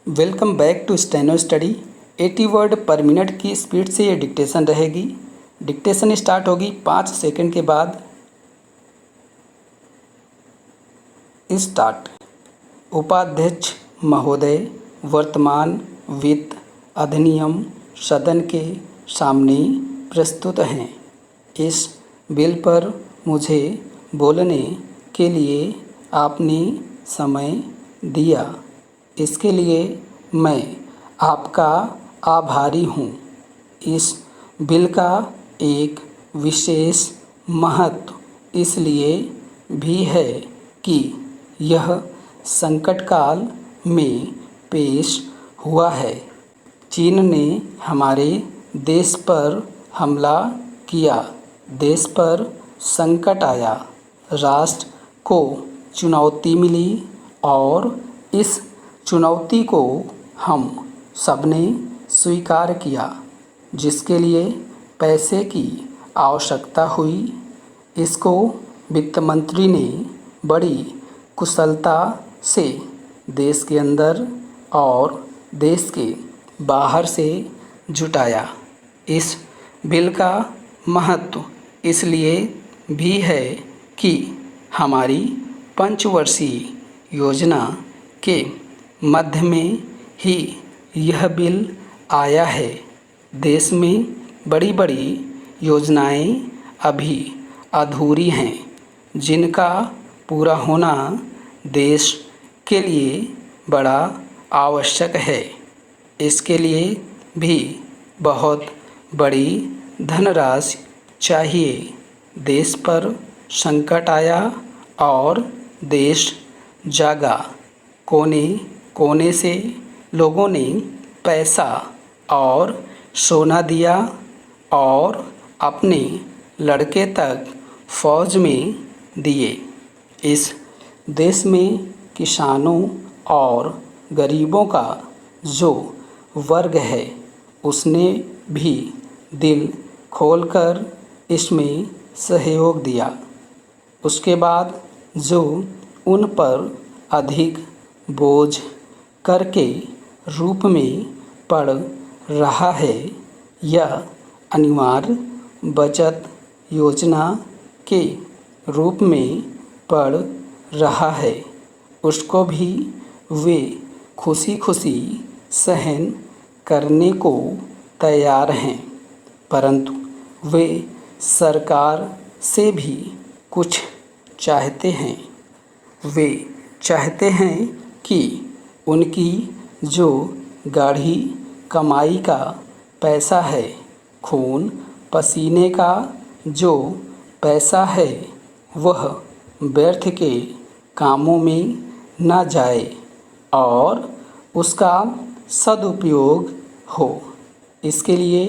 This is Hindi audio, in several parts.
Welcome back to steno study. 80 word per minute की स्पीड से ये डिक्टेशन रहेगी। डिक्टेशन स्टार्ट होगी 5 सेकंड के बाद। स्टार्ट। उपाध्यक्ष महोदय, वर्तमान वित्त अधिनियम सदन के सामने प्रस्तुत हैं। इस बिल पर मुझे बोलने के लिए आपने समय दिया, इसके लिए मैं आपका आभारी हूँ। इस बिल का एक विशेष महत्व इसलिए भी है कि यह संकट काल में पेश हुआ है। चीन ने हमारे देश पर हमला किया, देश पर संकट आया, राष्ट्र को चुनौती मिली और इस चुनौती को हम सबने स्वीकार किया, जिसके लिए पैसे की आवश्यकता हुई। इसको वित्त मंत्री ने बड़ी कुशलता से देश के अंदर और देश के बाहर से जुटाया। इस बिल का महत्व इसलिए भी है कि हमारी पंचवर्षीय योजना के मध्य में ही यह बिल आया है। देश में बड़ी बड़ी योजनाएं अभी अधूरी हैं, जिनका पूरा होना देश के लिए बड़ा आवश्यक है। इसके लिए भी बहुत बड़ी धनराशि चाहिए। देश पर संकट आया और देश जागा। कोने कोने से लोगों ने पैसा और सोना दिया और अपने लड़के तक फौज में दिए। इस देश में किसानों और गरीबों का जो वर्ग है, उसने भी दिल खोलकर इसमें सहयोग दिया। उसके बाद जो उन पर अधिक बोझ कर के रूप में पड़ रहा है, यह अनिवार्य बचत योजना के रूप में पड़ रहा है, उसको भी वे खुशी खुशी सहन करने को तैयार हैं। परंतु वे सरकार से भी कुछ चाहते हैं। वे चाहते हैं कि उनकी जो गाढ़ी कमाई का पैसा है, खून पसीने का जो पैसा है, वह व्यर्थ के कामों में न जाए और उसका सदुपयोग हो। इसके लिए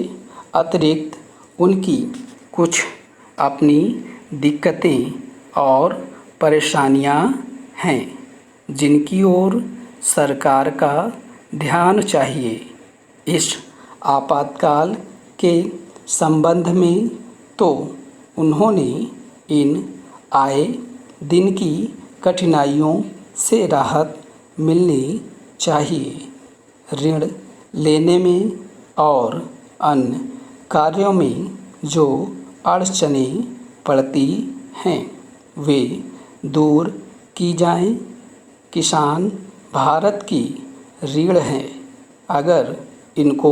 अतिरिक्त उनकी कुछ अपनी दिक्कतें और परेशानियां हैं, जिनकी ओर सरकार का ध्यान चाहिए। इस आपातकाल के संबंध में तो उन्होंने इन आए दिन की कठिनाइयों से राहत मिलनी चाहिए। ऋण लेने में और अन्य कार्यों में जो अड़चनें पड़ती हैं, वे दूर की जाएं। किसान भारत की रीढ़ हैं। अगर इनको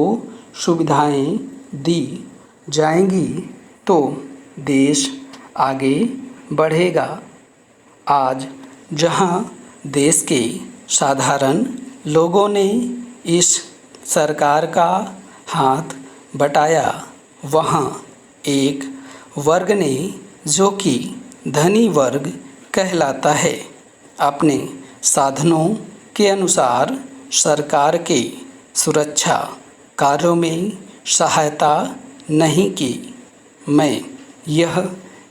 सुविधाएं दी जाएंगी तो देश आगे बढ़ेगा। आज जहां देश के साधारण लोगों ने इस सरकार का हाथ बटाया, वहां एक वर्ग ने, जो कि धनी वर्ग कहलाता है, अपने साधनों के अनुसार सरकार के सुरक्षा कार्यों में सहायता नहीं की। मैं यह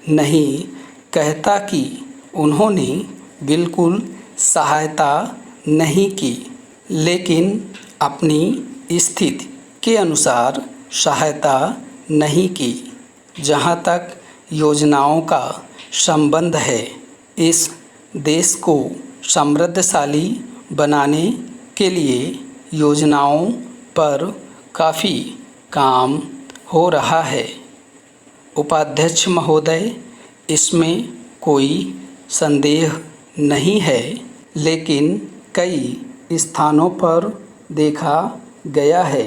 नहीं कहता कि उन्होंने बिल्कुल सहायता नहीं की, लेकिन अपनी स्थिति के अनुसार सहायता नहीं की। जहाँ तक योजनाओं का संबंध है, इस देश को समृद्धशाली बनाने के लिए योजनाओं पर काफ़ी काम हो रहा है। उपाध्यक्ष महोदय, इसमें कोई संदेह नहीं है, लेकिन कई स्थानों पर देखा गया है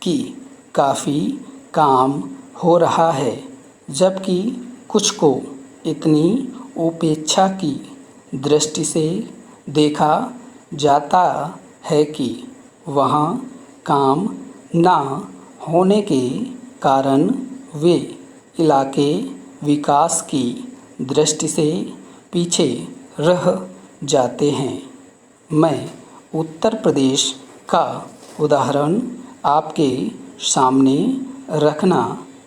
कि काफ़ी काम हो रहा है, जबकि कुछ को इतनी उपेक्षा की दृष्टि से देखा जाता है कि वहाँ काम ना होने के कारण वे इलाके विकास की दृष्टि से पीछे रह जाते हैं। मैं उत्तर प्रदेश का उदाहरण आपके सामने रखना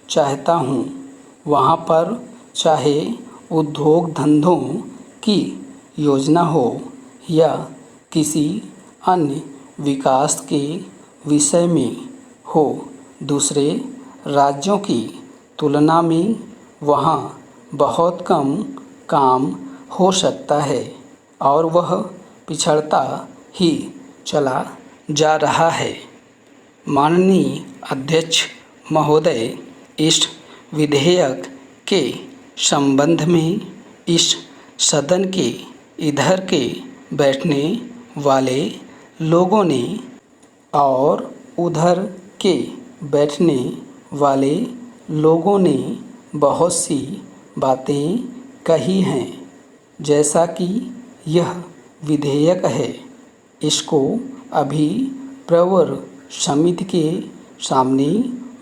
चाहता हूँ। वहाँ पर चाहे उद्योग धंधों की योजना हो या किसी अन्य विकास के विषय में हो, दूसरे राज्यों की तुलना में वहाँ बहुत कम काम हो सकता है और वह पिछड़ता ही चला जा रहा है। माननीय अध्यक्ष महोदय, इस विधेयक के संबंध में इस सदन के इधर के बैठने वाले लोगों ने और उधर के बैठने वाले लोगों ने बहुत सी बातें कही हैं। जैसा कि यह विधेयक है, इसको अभी प्रवर समिति के सामने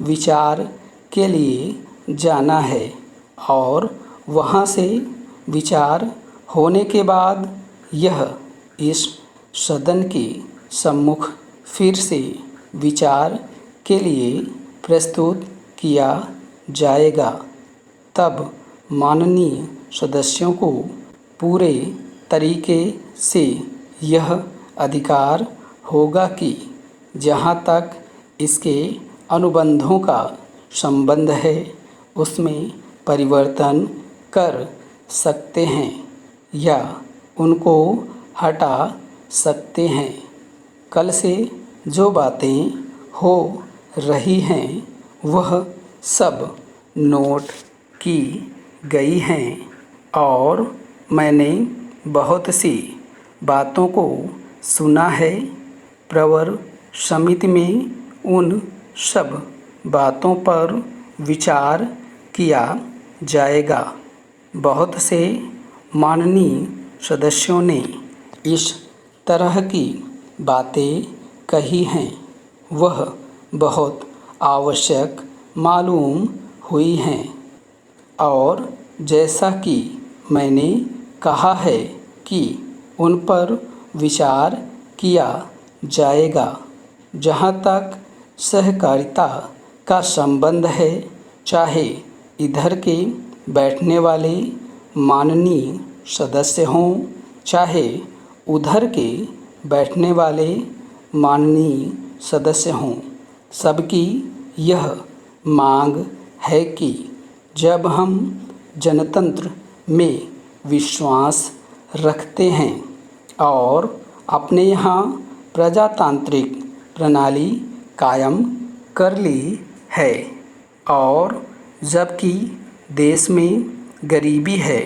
विचार के लिए जाना है और वहाँ से विचार होने के बाद यह इस सदन के सम्मुख फिर से विचार के लिए प्रस्तुत किया जाएगा। तब माननीय सदस्यों को पूरे तरीके से यह अधिकार होगा कि जहाँ तक इसके अनुबंधों का संबंध है, उसमें परिवर्तन कर सकते हैं या उनको हटा सकते हैं। कल से जो बातें हो रही हैं वह सब नोट की गई हैं और मैंने बहुत सी बातों को सुना है। प्रवर समिति में उन सब बातों पर विचार किया जाएगा। बहुत से माननीय सदस्यों ने इस तरह की बातें कही हैं, वह बहुत आवश्यक मालूम हुई हैं और जैसा कि मैंने कहा है कि उन पर विचार किया जाएगा। जहाँ तक सहकारिता का संबंध है, चाहे इधर के बैठने वाले माननीय सदस्य हों, चाहे उधर के बैठने वाले माननीय सदस्य हों, सबकी यह मांग है कि जब हम जनतंत्र में विश्वास रखते हैं और अपने यहाँ प्रजातांत्रिक प्रणाली कायम कर ली है और जबकि देश में गरीबी है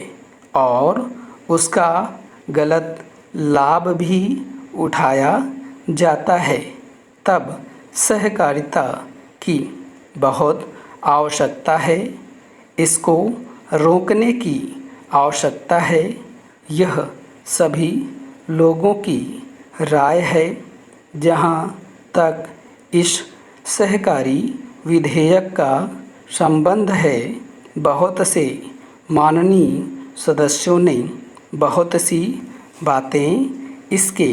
और उसका गलत लाभ भी उठाया जाता है, तब सहकारिता की बहुत आवश्यकता है। इसको रोकने की आवश्यकता है। यह सभी लोगों की राय है। जहाँ तक इस सहकारी विधेयक का संबंध है, बहुत से माननीय सदस्यों ने बहुत सी बातें इसके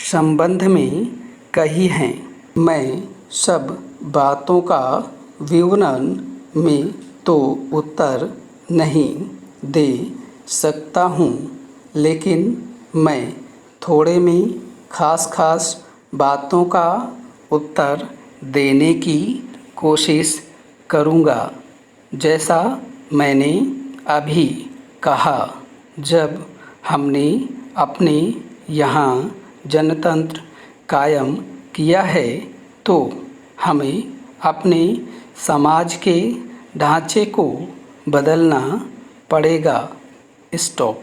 संबंध में कही हैं। मैं सब बातों का विवरण में तो उत्तर नहीं दे सकता हूँ, लेकिन मैं थोड़े में खास बातों का उत्तर देने की कोशिश करूँगा। जैसा मैंने अभी कहा, जब हमने अपने यहाँ जनतंत्र कायम किया है तो हमें अपने समाज के ढांचे को बदलना पड़ेगा। स्टॉप।